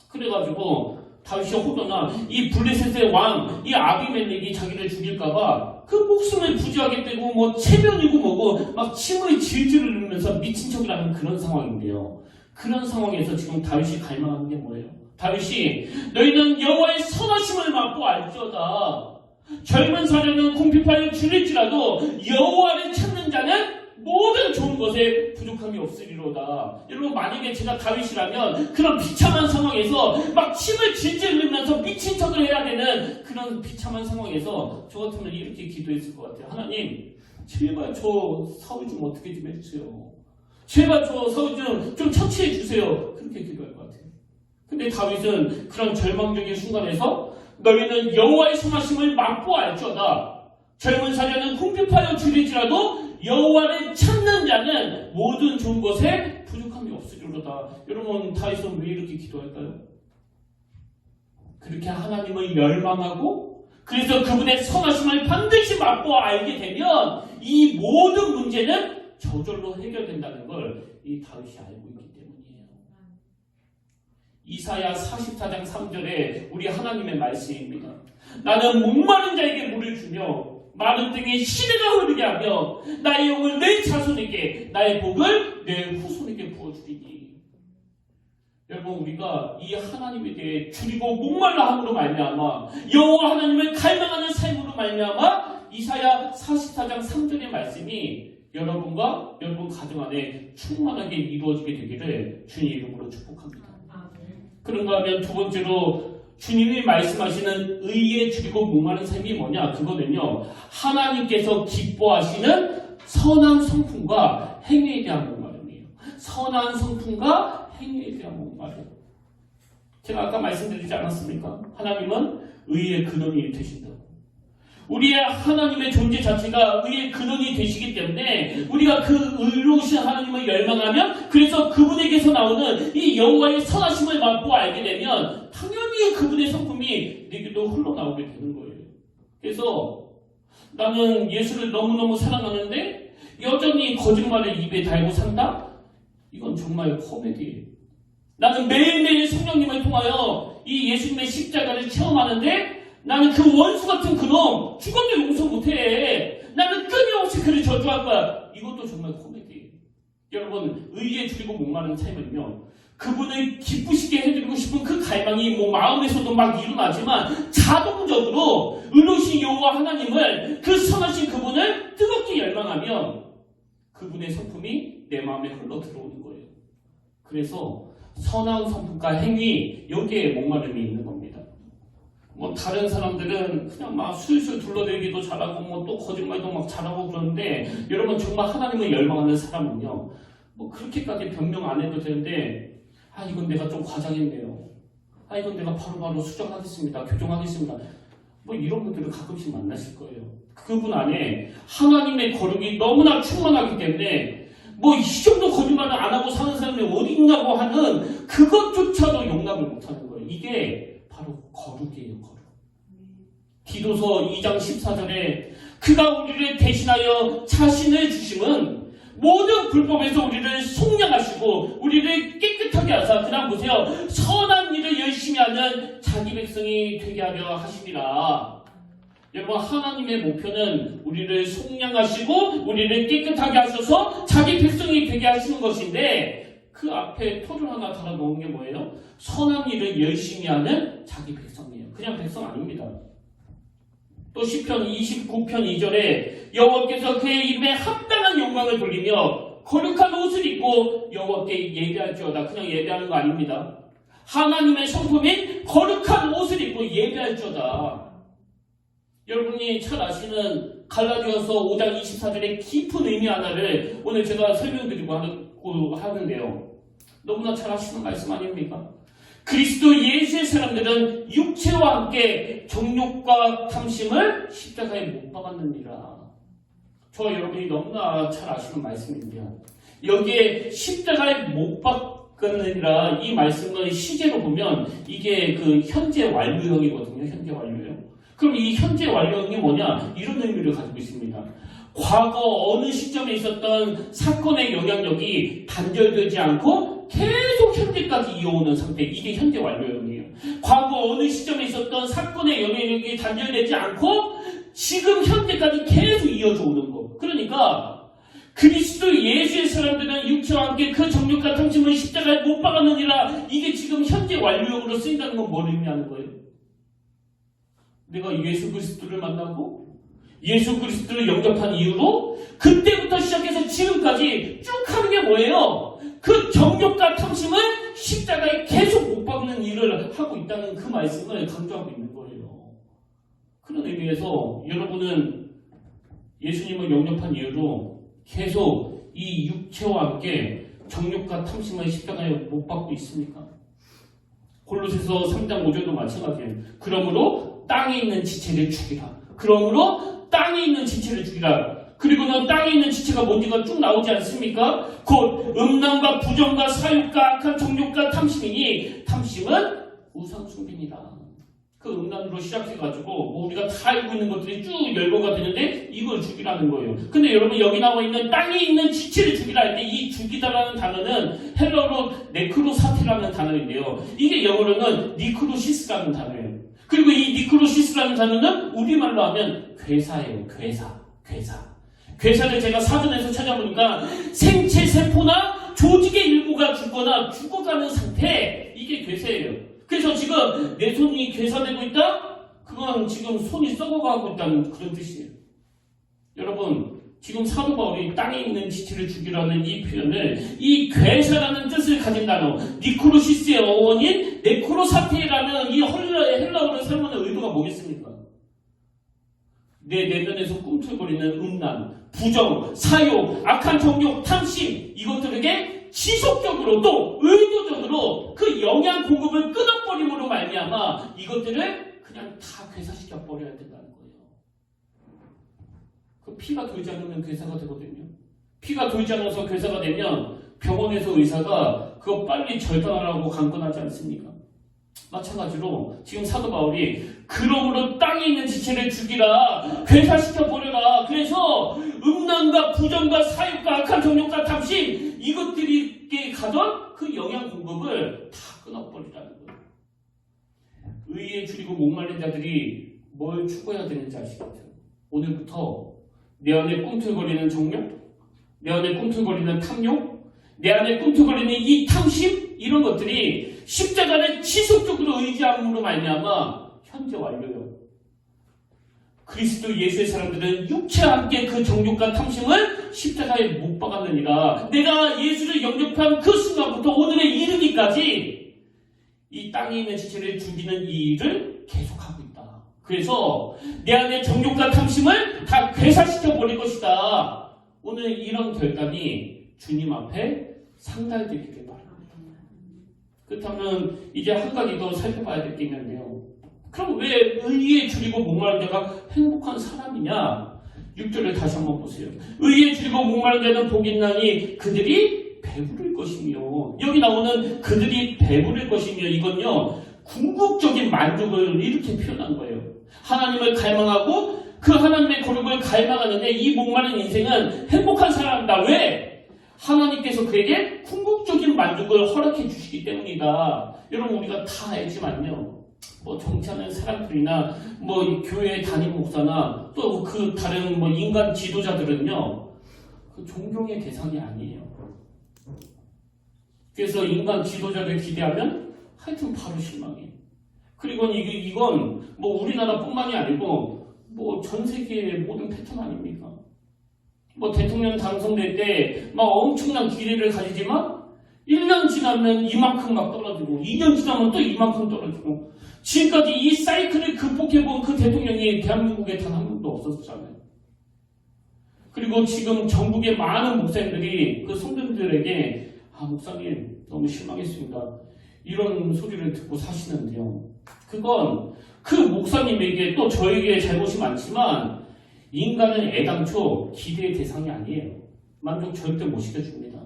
그래가지고 다윗이 혹여나 이 블레셋의 왕, 이 아비멜렉이 자기를 죽일까봐 그 목숨을 부지하겠다고 뭐 체면이고 뭐고 막 침을 질질 흘리면서 미친 척이라는 그런 상황인데요. 그런 상황에서 지금 다윗이 갈망하는 게 뭐예요? 다윗이 너희는 여호와의 선하심을 맛보 알지어다. 젊은 사자는 궁핍하여 줄일지라도 여호와를 찾는 자는 모든 좋은 것에 부족함이 없으리로다. 여러분 만약에 제가 다윗이라면 그런 비참한 상황에서 막 침을 질질 흘리면서 미친 척을 해야 되는 그런 비참한 상황에서 저 같으면 이렇게 기도했을 것 같아요. 하나님 제발 저 사울 좀 어떻게 좀 해주세요. 제발 저 사울 좀 처치해 주세요. 그렇게 기도할 것 같아요. 근데 다윗은 그런 절망적인 순간에서 너희는 여호와의 선하심을 맛보알지어다. 젊은 사자는 궁핍하여 줄일지라도 여호와를 찾는 자는 모든 좋은 것에 부족함이 없으리로다. 여러분, 다윗은 왜 이렇게 기도할까요? 그렇게 하나님을 열망하고 그래서 그분의 선하심을 반드시 맛보아 알게 되면 이 모든 문제는 저절로 해결된다는 걸 이 다윗이 알고 있기 때문이에요. 이사야 44장 3절에 우리 하나님의 말씀입니다. 나는 목마른 자에게 물을 주며 마른 등에 시내가 흐르게 하며 나의 영을 내 자손에게 나의 복을 내 후손에게 부어주리니. 여러분, 우리가 이 하나님에 대해 줄이고 목말라 함으로 말미암아 여호와 하나님을 갈망하는 삶으로 말미암아 이사야 44장 3절의 말씀이 여러분과 여러분 가정 안에 충만하게 이루어지게 되기를 주님 이름으로 축복합니다. 그런가 하면 두 번째로 주님이 말씀하시는 의에 줄이고 목마른 삶이 뭐냐? 그거는요, 하나님께서 기뻐하시는 선한 성품과 행위에 대한 목마름이에요. 선한 성품과 행위에 대한 목마름. 제가 아까 말씀드리지 않았습니까? 하나님은 의의 근원이 되신다고. 우리의 하나님의 존재 자체가 의의 근원이 되시기 때문에 우리가 그 의로우신 하나님을 열망하면, 그래서 그분에게서 나오는 이 여호와의 선하심을 맛보고 알게 되면 당연히 그분의 성품이 내게도 흘러나오게 되는 거예요. 그래서 나는 예수를 너무너무 사랑하는데 여전히 거짓말을 입에 달고 산다? 이건 정말 코미디예요. 나는 매일매일 성령님을 통하여 이 예수님의 십자가를 체험하는데 나는 그 원수 같은 그놈 죽어도 용서 못해. 나는 끊임없이 그를 저주할 거야. 이것도 정말 코미디예요. 여러분, 의에 줄이고 목마른 삶은요, 그분을 기쁘시게 해드리고 싶은 그 갈망이 뭐 마음에서도 막 일어나지만 자동적으로 의로우신 여호와 하나님을, 그 선하신 그분을 뜨겁게 열망하면 그분의 성품이 내 마음에 흘러 들어오는 거예요. 그래서 선한 성품과 행위, 여기에 목마름이 있는 겁니다. 뭐 다른 사람들은 그냥 막 술술 둘러대기도 잘하고 뭐 또 거짓말도 막 잘하고 그러는데, 여러분 정말 하나님을 열망하는 사람은요, 뭐 그렇게까지 변명 안 해도 되는데, 이건 내가 좀 과장했네요. 이건 내가 바로바로 수정하겠습니다. 교정하겠습니다. 뭐 이런 분들을 가끔씩 만나실 거예요. 그분 안에 하나님의 거룩이 너무나 충만하기 때문에 뭐 이 정도 거짓말을 안 하고 사는 사람이 어디 있냐고 하는 그것조차도 용납을 못하는 거예요. 이게 바로 거룩이에요. 거룩. 디도서 2장 14절에 그가 우리를 대신하여 자신을 주심은 모든 불법에서 우리를 속량하시고 우리를 깨끗하게 하사, 그 다음 보세요, 선한 일을 열심히 하는 자기 백성이 되게 하려 하시니라. 여러분, 하나님의 목표는 우리를 속량하시고 우리를 깨끗하게 하셔서 자기 백성이 되게 하시는 것인데, 그 앞에 표를 하나 달아놓은 게 뭐예요? 선한 일을 열심히 하는 자기 백성이에요. 그냥 백성 아닙니다. 또 시편 29편 2절에 여호와께서 그의 이름에 합당한 영광을 돌리며 거룩한 옷을 입고 여호와께 예배할지어다. 그냥 예배하는 거 아닙니다. 하나님의 성품인 거룩한 옷을 입고 예배할지어다. 여러분이 잘 아시는 갈라디아서 5장 24절의 깊은 의미 하나를 오늘 제가 설명드리고 하는데요. 너무나 잘 아시는 말씀 아닙니까? 그리스도 예수의 사람들은 육체와 함께 정욕과 탐심을 십자가에 못 박았느니라. 저 여러분이 너무나 잘 아시는 말씀입니다. 여기에 십자가에 못 박았느니라, 이 말씀은 시제로 보면 이게 그 현재 완료형이거든요. 현재 완료형. 그럼 이 현재 완료형이 뭐냐? 이런 의미를 가지고 있습니다. 과거 어느 시점에 있었던 사건의 영향력이 단절되지 않고 계속 현재까지 이어오는 상태, 이게 현재 완료형이에요. 과거 어느 시점에 있었던 사건의 영향력이 단절되지 않고 지금 현재까지 계속 이어져 오는 거. 그러니까 그리스도 예수의 사람들은 육체와 함께 그 정욕과 탐심을 십자가에 못 박았느니라, 이게 지금 현재 완료형으로 쓰인다는 건 뭘 의미하는 거예요? 내가 예수 그리스도를 만나고 예수 그리스도를 영접한 이후로 그때부터 시작해서 지금까지 쭉 하는 게 뭐예요? 그 정욕과 탐심을 십자가에 계속 못 박는 일을 하고 있다는 그 말씀을 강조하고 있는 거예요. 그런 의미에서 여러분은 예수님을 영접한 이후로 계속 이 육체와 함께 정욕과 탐심을 십자가에 못 박고 있습니까? 골로새서 3장 5절도 마찬가지예요. 그러므로 땅에 있는 지체를 죽이라. 그러므로 땅에 있는 지체를 죽이라. 그리고는 땅에 있는 지체가 뭔지가 쭉 나오지 않습니까? 곧 음란과 부정과 사욕과 악한 정욕과 탐심이니 탐심은 우상숭배니라. 그 음란으로 시작해가지고 뭐 우리가 다 알고 있는 것들이 쭉 열거가 되는데 이걸 죽이라는 거예요. 근데 여러분 여기 나와 있는 땅에 있는 지체를 죽이라 할 때 이 죽이다라는 단어는 헬라어로 네크로사테라는 단어인데요. 이게 영어로는 니크로시스라는 단어예요. 그리고 이 니크로시스라는 단어는 우리말로 하면 괴사예요. 괴사를 제가 사전에서 찾아보니까 생체 세포나 조직의 일부가 죽거나 죽어가는 상태, 이게 괴사예요. 그래서 지금 내 손이 괴사되고 있다? 그건 지금 손이 썩어가고 있다는 그런 뜻이에요. 여러분, 지금 사도 바울이 땅에 있는 지체를 죽이라는 이 표현을 이 괴사라는 뜻을 가진 단어 니크로시스의 어원인 네크로사테라는 이 헬라어를 사용하는 의도가 뭐겠습니까? 내 내면에서 꿈틀거리는 음란, 부정, 사욕, 악한 정욕, 탐심, 이것들에게 지속적으로 또 의도적으로 그 영양 공급을 끊어버림으로 말미암아 이것들을 그냥 다 괴사시켜 버려야 된다는 거예요. 그 피가 돌지 않으면 괴사가 되거든요. 피가 돌지 않아서 괴사가 되면 병원에서 의사가 그거 빨리 절단하라고 강권하지 않습니까? 마찬가지로 지금 사도 바울이 그러므로 땅에 있는 지체를 죽이라, 괴사시켜 버려라. 그래서 음란과 부정과 사욕과 악한 정욕과 탐심, 이것들이 가던 그 영양 공급을 다 끊어버리라는 거예요. 의에 줄이고 목말린 자들이 뭘 추구해야 되는지 아시겠죠? 오늘부터 내 안에 꿈틀거리는 정욕, 내 안에 꿈틀거리는 탐욕, 내 안에 꿈틀거리는 이 탐심, 이런 것들이 십자가를 지속적으로 의지함으로 말미암아 현재 완료요. 그리스도 예수의 사람들은 육체와 함께 그 정욕과 탐심을 십자가에 못 박았느니라. 내가 예수를 영접한 그 순간부터 오늘에 이르기까지 이 땅에 있는 지체를 죽이는 이 일을 계속하고 있다. 그래서 내 안에 정욕과 탐심을 다 괴사시켜 버릴 것이다. 오늘 이런 결단이 주님 앞에 상달되기를 바랍니다. 그렇다면 이제 한 가지 더 살펴봐야 될 게 있는데요. 그럼 왜 의에 줄이고 목마른 자가 행복한 사람이냐? 6절을 다시 한번 보세요. 의에 줄이고 목마른 자는 복이 있나니 그들이 배부를 것이며, 여기 나오는 그들이 배부를 것이며, 이건요 궁극적인 만족을 이렇게 표현한 거예요. 하나님을 갈망하고 그 하나님의 거룩을 갈망하는데 이 목마른 인생은 행복한 사람이다. 왜? 하나님께서 그에게 궁극적인 만족을 허락해 주시기 때문이다. 여러분, 우리가 다 알지만요, 뭐 정치하는 사람들이나 뭐 교회 담임 목사나 또 그 다른 뭐 인간 지도자들은요 그 존경의 대상이 아니에요. 그래서 인간 지도자를 기대하면 하여튼 바로 실망해. 그리고 이건 뭐 우리나라뿐만이 아니고 뭐 전 세계의 모든 패턴 아닙니까? 뭐 대통령 당선될 때 막 엄청난 기대를 가지지만 1년 지나면 이만큼 막 떨어지고 2년 지나면 또 이만큼 떨어지고, 지금까지 이 사이클을 극복해본 그 대통령이 대한민국에 단 한 명도 없었잖아요. 그리고 지금 전국의 많은 목사님들이 그 성도들에게 목사님 너무 실망했습니다, 이런 소리를 듣고 사시는데요. 그건 그 목사님에게 또 저에게 잘못이 많지만 인간은 애당초 기대의 대상이 아니에요. 만족 절대 못 시켜줍니다.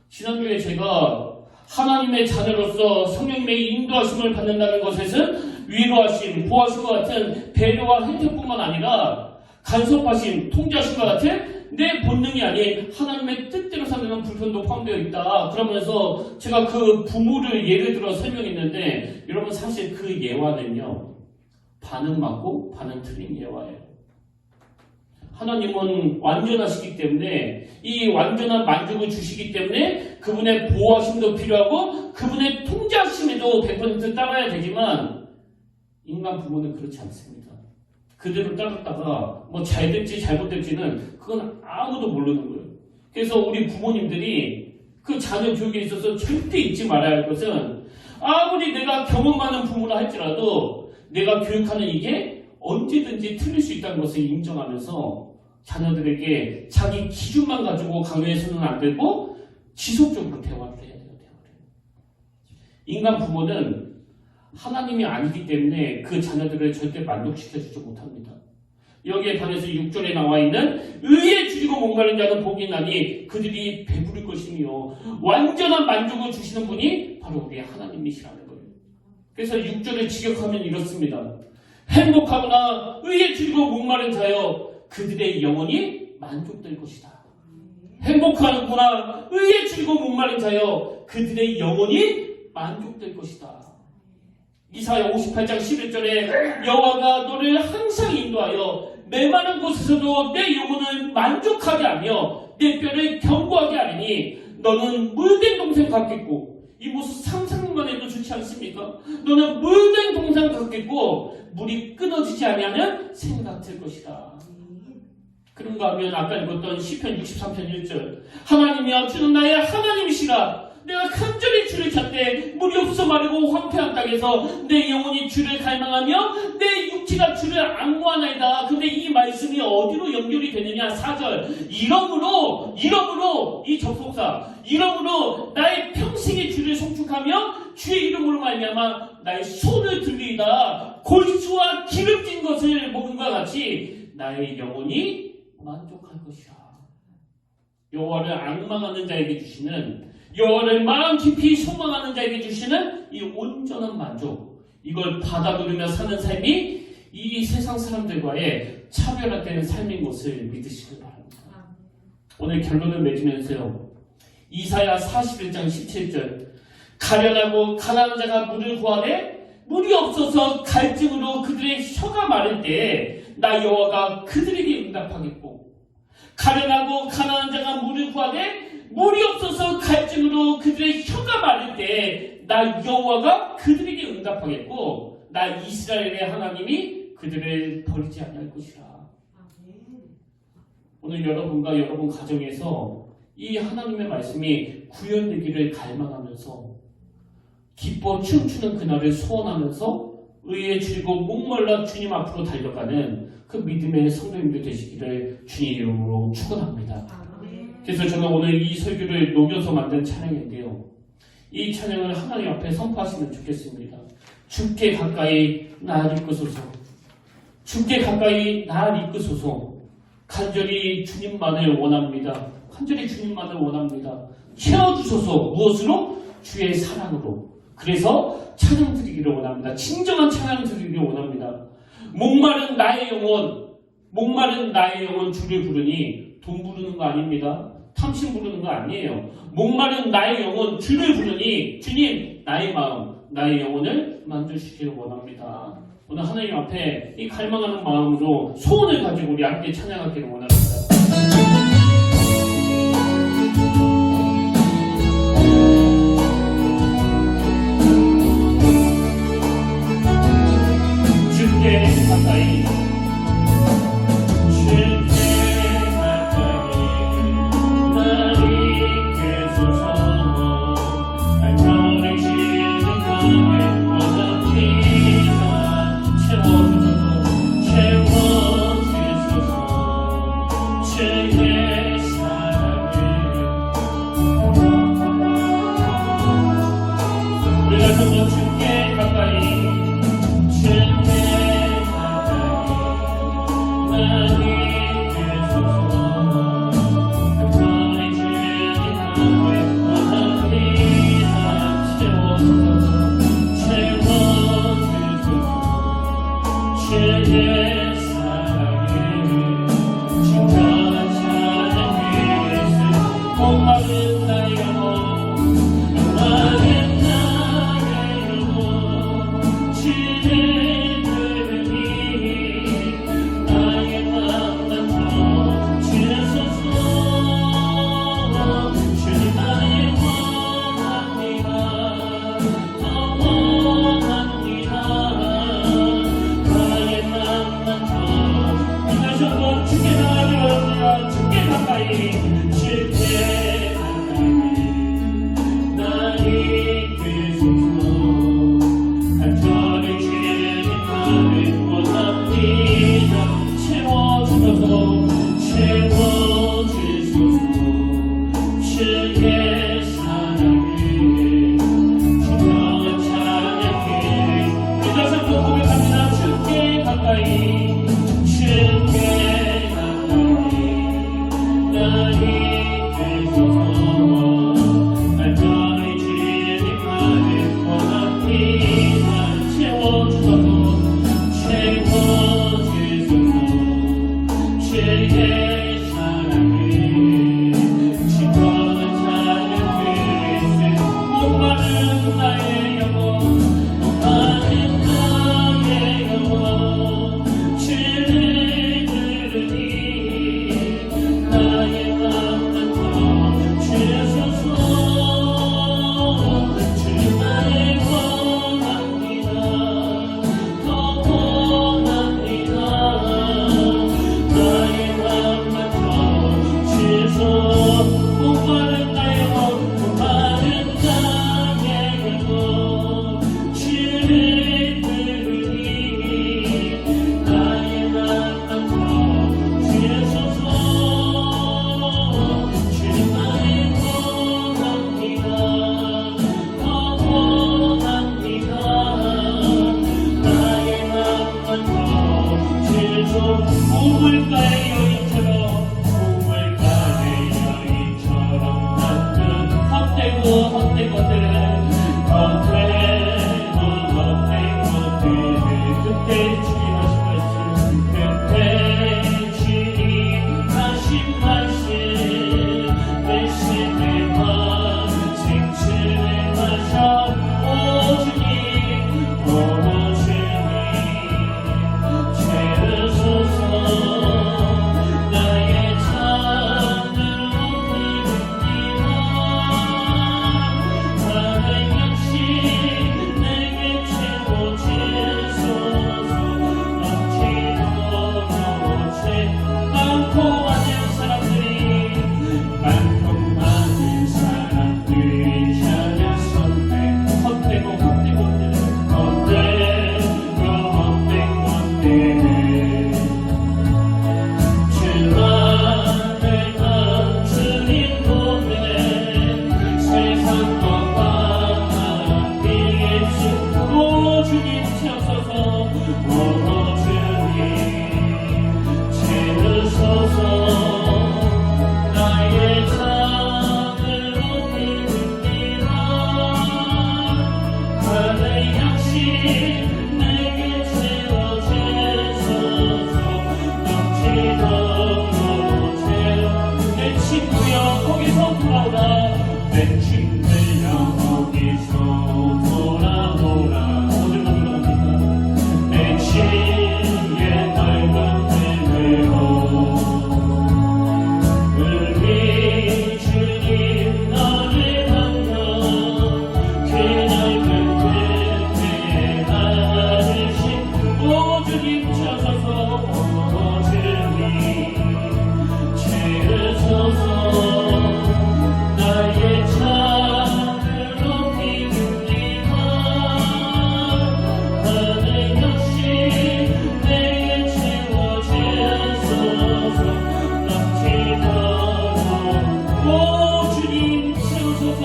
지난주에 제가 하나님의 자녀로서 성령님의 인도하심을 받는다는 것에는 위로하심, 보호하심과 같은 배려와 혜택뿐만 아니라 간섭하심, 통제하심과 같은 내 본능이 아닌 하나님의 뜻대로 사는 불편도 포함되어 있다. 그러면서 제가 그 부모를 예를 들어 설명했는데, 여러분 사실 그 예화는요 반은 맞고 반은 틀린 예화예요. 하나님은 완전하시기 때문에 이 완전한 만족을 주시기 때문에 그분의 보호하심도 필요하고 그분의 통제하심에도 100% 따라야 되지만, 인간 부모는 그렇지 않습니다. 그대로 따랐다가 뭐 잘 될지 잘못될지는 그건 아무도 모르는 거예요. 그래서 우리 부모님들이 그 자녀 교육에 있어서 절대 잊지 말아야 할 것은, 아무리 내가 경험 많은 부모라 할지라도 내가 교육하는 이게 언제든지 틀릴 수 있다는 것을 인정하면서 자녀들에게 자기 기준만 가지고 강요해서는 안 되고 지속적으로 대화를 해야 돼요. 인간 부모는 하나님이 아니기 때문에 그 자녀들을 절대 만족시켜주지 못합니다. 여기에 반해서 6절에 나와 있는 의에 줄이고 목마른 자는 복이 나니 그들이 배부를 것이며 완전한 만족을 주시는 분이 바로 우리 하나님이시라는 거예요. 그래서 6절을 직역하면 이렇습니다. 행복하거나 의에 줄이고 목마른 자여 그들의 영혼이 만족될 것이다. 행복하구나 의에 줄이고 목마른 자여 그들의 영혼이 만족될 것이다. 이사야 58장 11절에 여호와가 너를 항상 인도하여 메마른 곳에서도 내 영혼을 만족하게 하며 내 뼈를 견고하게 하리니 너는 물된 동생 같겠고 이 모습 상상만 해도 좋지 않습니까? 너는 물된 동생 같겠고 물이 끊어지지 아니하는 샘 같을 것이다. 그런가 하면 아까 읽었던 시편 63편 1절 하나님이여 주는 나의 하나님이시라 내가 간절히 주를 찾되 물이 없어 마르고 황폐한 땅에서 내 영혼이 주를 갈망하며 내 육체가 주를 앙모하나이다. 근데 이 말씀이 어디로 연결이 되느냐? 4절 이러므로 이 접속사 이러므로 나의 평생의 주를 송축하며 주의 이름으로 말미암아 나의 손을 들리이다. 골수와 기름진 것을 먹은과 같이 나의 영혼이 만족할 것이라. 여호와를 앙망하는 자에게 주시는 여호와를 마음 깊이 소망하는 자에게 주시는 이 온전한 만족, 이걸 받아들이며 사는 삶이 이 세상 사람들과의 차별화되는 삶인 것을 믿으시길 바랍니다. 오늘 결론을 맺으면서요. 이사야 41장 17절 가련하고 가난한 자가 물을 구하되 물이 없어서 갈증으로 그들의 혀가 마를 때에 나 여호와가 그들에게 응답하겠고 가련하고 가난한 자가 물을 구하되 물이 없어서 갈증으로 그들의 혀가 마를 때 나 여호와가 그들에게 응답하겠고 나 이스라엘의 하나님이 그들을 버리지 아니할 것이라. 오늘 여러분과 여러분 가정에서 이 하나님의 말씀이 구현되기를 갈망하면서 기뻐 춤추는 그날을 소원하면서 의에 줄이고 목말라 주님 앞으로 달려가는 그 믿음의 성도님들 되시기를 주님 이름으로 축원합니다. 그래서 저는 오늘 이 설교를 녹여서 만든 찬양인데요. 이 찬양을 하나님 앞에 선포하시면 좋겠습니다. 주께 가까이 나를 이끄소서. 주께 가까이 나를 이끄소서. 간절히 주님만을 원합니다. 간절히 주님만을 원합니다. 채워주소서. 무엇으로? 주의 사랑으로. 그래서 찬양 드리기를 원합니다. 진정한 찬양 드리기를 원합니다. 목마른 나의 영혼 주를 부르니 돈 부르는 거 아닙니다. 탐심 부르는 거 아니에요. 목마른 나의 영혼 주를 부르니 주님 나의 마음 나의 영혼을 만드시기를 원합니다. 오늘 하나님 앞에 이 갈망하는 마음으로 소원을 가지고 우리 함께 찬양하기를 원합니다. 주께 가까이 채워주소서 채워주소서 헛된 것들 그때 주님 하신 말씀 그때 주님 하신 말씀 내 심의 맘 생칠을 마셔 오 주님 채우소서 나의 잔을 높이옵니다 하늘 역시 내게 채워주소서 많고 많은 사람들이 찾았었네 헛되고 헛된 것들 헛된 것들 주만을 감추린 몸에 세상과 바뀌게 오 주님 채우소서 오 주님 채우소서 나의 잔을 높이옵니다 하늘 역시 내게 채워주소서 넘치도록 채워 내 친구여 거기서 돌아오라 내 친구여 거기서 돌아오라 어디로 돌아갑니까 내 친구의 넓은 terreno 우리 주님 너를 반겨 그 넓은 terreno 하늘신 오 주님 채우소서 오 주님 채우소서 나의 잔을 높이옵니다 하늘 역시 내게 채워주소서 넘치도록 오 주님 채우소서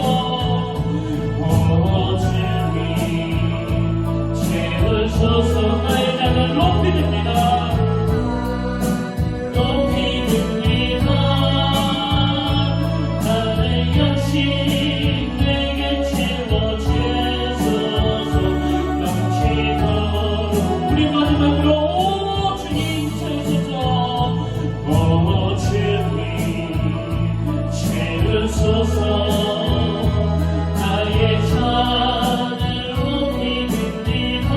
오 주님 채우소서 나의 잔을 높이옵니다 높이옵니다 하늘 역시 내게 채워주소서 넘치도록 우리 마지막으로 오 주님 채우소서 오 주님 채우소서 나의 잔을 높이옵니다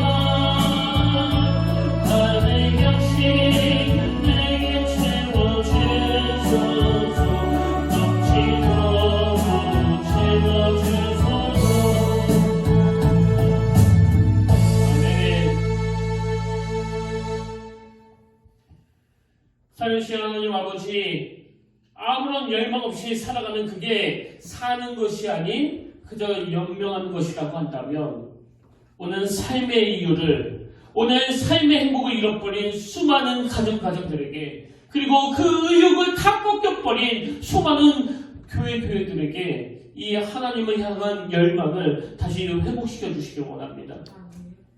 하늘 역시 내게 채워주소서 넘치도록 채워주소서 아멘. 살려주신 하나님 아버지 아무런 열망 없이 살아가는 그게 사는 것이 아닌 그저 연명하는 것이라고 한다면 오늘 삶의 이유를 오늘 삶의 행복을 잃어버린 수많은 가정들에게 그리고 그 의욕을 다 꺾여버린 수많은 교회들에게 이 하나님을 향한 열망을 다시 회복시켜 주시길 원합니다.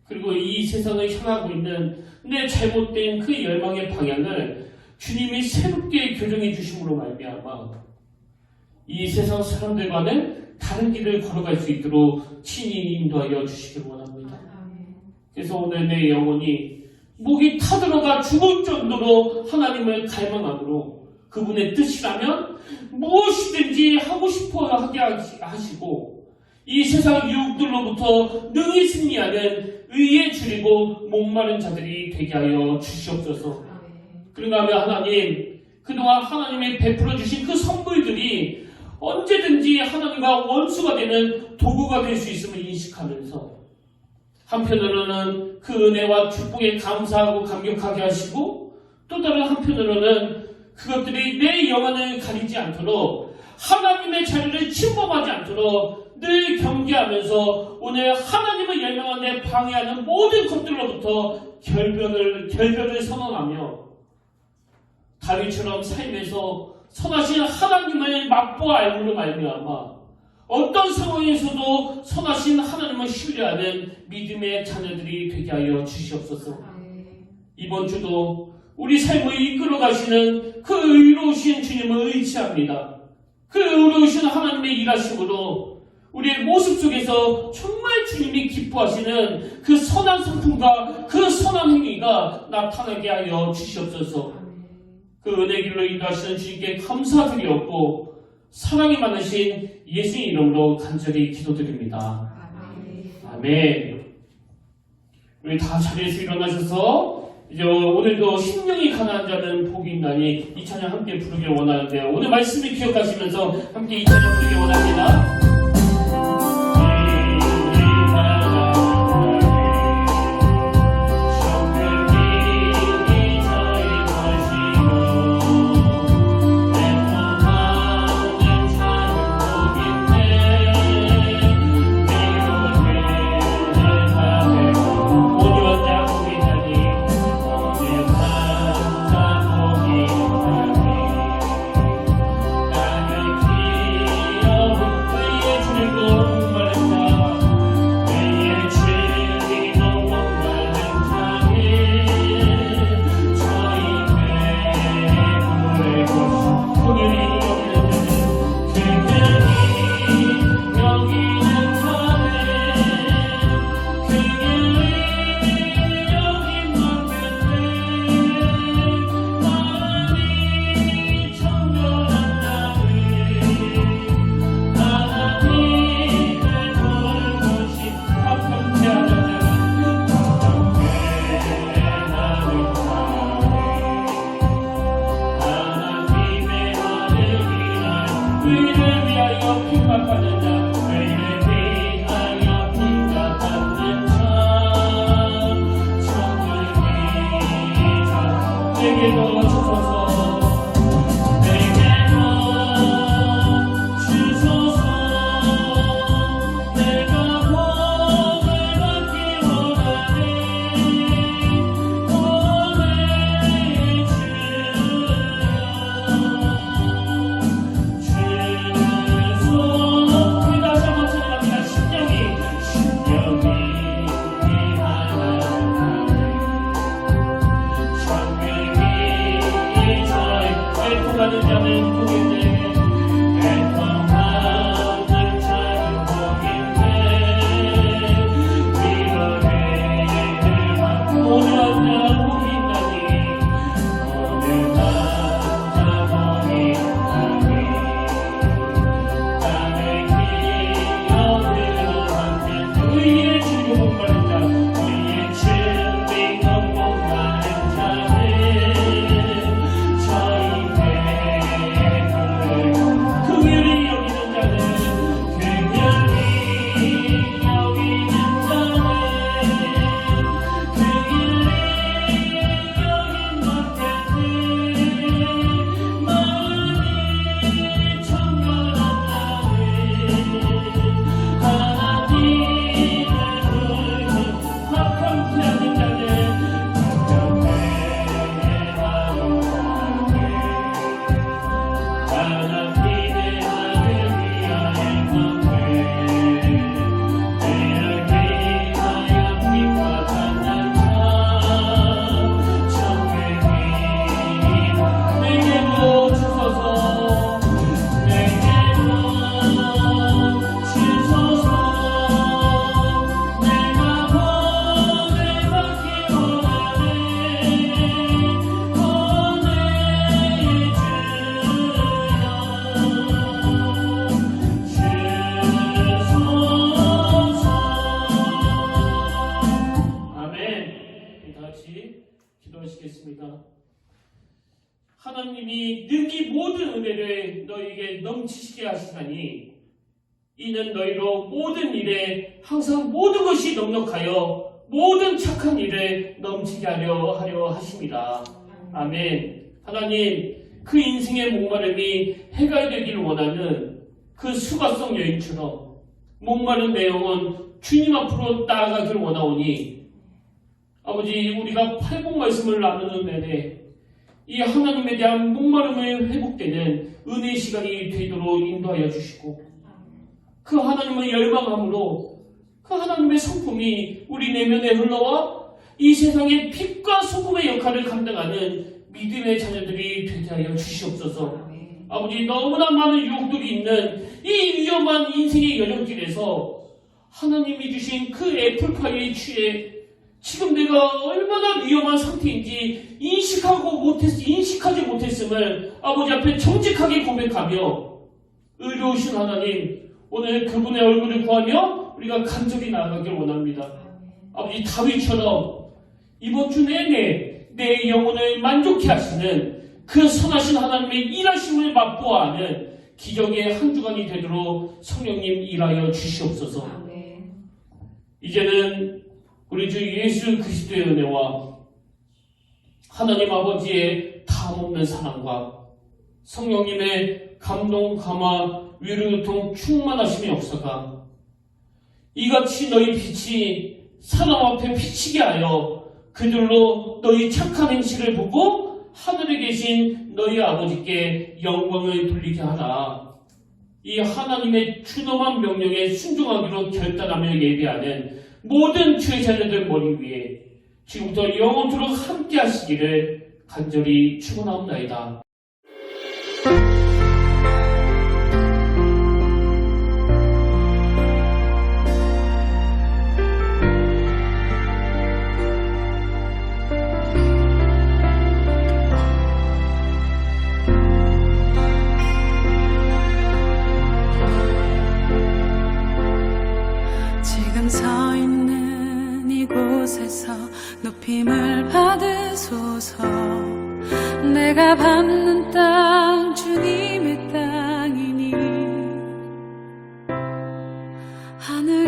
그리고 이 세상을 향하고 있는 내 잘못된 그 열망의 방향을 주님이 새롭게 교정해 주심으로 말미암아 이 세상 사람들과는 다른 길을 걸어갈 수 있도록 친히 인도하여 주시길 원합니다. 그래서 오늘 내 영혼이 목이 타들어가 죽을 정도로 하나님을 갈망함으로 그분의 뜻이라면 무엇이든지 하고 싶어 하게 하시고 이 세상 유혹들로부터 능히 승리하는 의에 줄이고 목마른 자들이 되게 하여 주시옵소서. 그런가 하면 하나님 그동안 하나님이 베풀어 주신 그 선물들이 언제든지 하나님과 원수가 되는 도구가 될 수 있음을 인식하면서 한편으로는 그 은혜와 축복에 감사하고 감격하게 하시고 또 다른 한편으로는 그것들이 내 영안을 가리지 않도록 하나님의 자리를 침범하지 않도록 늘 경계하면서 오늘 하나님을 열망하는 데 방해하는 모든 것들로부터 결별을 선언하며 다윗처럼 삶에서 선하신 하나님을 맛보아 알므로 말미암아 어떤 상황에서도 선하신 하나님을 신뢰하는 믿음의 자녀들이 되게 하여 주시옵소서. 이번 주도 우리 삶을 이끌어 가시는 그 의로우신 주님을 의지합니다. 그 의로우신 하나님의 일하심으로 우리의 모습 속에서 정말 주님이 기뻐하시는 그 선한 성품과 그 선한 행위가 나타나게 하여 주시옵소서. 그 은혜 길로 인도하시는 주님께 감사드리옵고 사랑이 많으신 예수의 이름으로 간절히 기도드립니다. 아멘. 우리 다 자리에서 일어나셔서 이제 오늘도 심령이 가난한 자는 복이 있나니 이 찬양 함께 부르길 원하는데요. 오늘 말씀을 기억하시면서 함께 이 찬양 부르길 원합니다. 하나님이 능히 모든 은혜를 너희에게 넘치시게 하시나니 이는 너희로 모든 일에 항상 모든 것이 넉넉하여 모든 착한 일을 넘치게 하려 하십니다. 아멘. 하나님, 그 인생의 목마름이 해결되기를 원하는 그 수가성 여인처럼 목마른 내 영혼 주님 앞으로 나아가기를 원하오니 아버지, 우리가 팔복 말씀을 나누는 내내 이 하나님에 대한 목마름을 회복되는 은혜의 시간이 되도록 인도하여 주시고 그 하나님을 열망함으로 그 하나님의 성품이 우리 내면에 흘러와 이 세상의 빛과 소금의 역할을 감당하는 믿음의 자녀들이 되게 하여 주시옵소서. 아버지 너무나 많은 유혹들이 있는 이 위험한 인생의 여정길에서 하나님이 주신 그 애플파이에 취해 지금 내가 얼마나 위험한 상태인지 인식하지 못했음을 아버지 앞에 정직하게 고백하며 의로우신 하나님, 오늘 그분의 얼굴을 구하며 우리가 간절히 나아가길 원합니다. 아버지 다윗처럼 이번 주 내내 내 영혼을 만족해 하시는 그 선하신 하나님의 일하심을 맛보아하는 기적의 한 주간이 되도록 성령님 일하여 주시옵소서. 이제는 우리 주 예수 그리스도의 은혜와 하나님 아버지의 다함없는 사랑과 성령님의 감동, 감화, 위로, 유통, 충만하심의 역사가 이같이 너희 빛이 사람 앞에 비치게 하여 그들로 너희 착한 행실을 보고 하늘에 계신 너희 아버지께 영광을 돌리게 하라. 이 하나님의 준엄한 명령에 순종하기로 결단하며 예배하는 모든 주의 자녀들 머리 위에 지금부터 영원토록 함께 하시기를 간절히 축원하옵나이다. 지금 서 있는 이곳에서 높임을 받으소서. 내가 밟는 땅 주님의 땅이니 하늘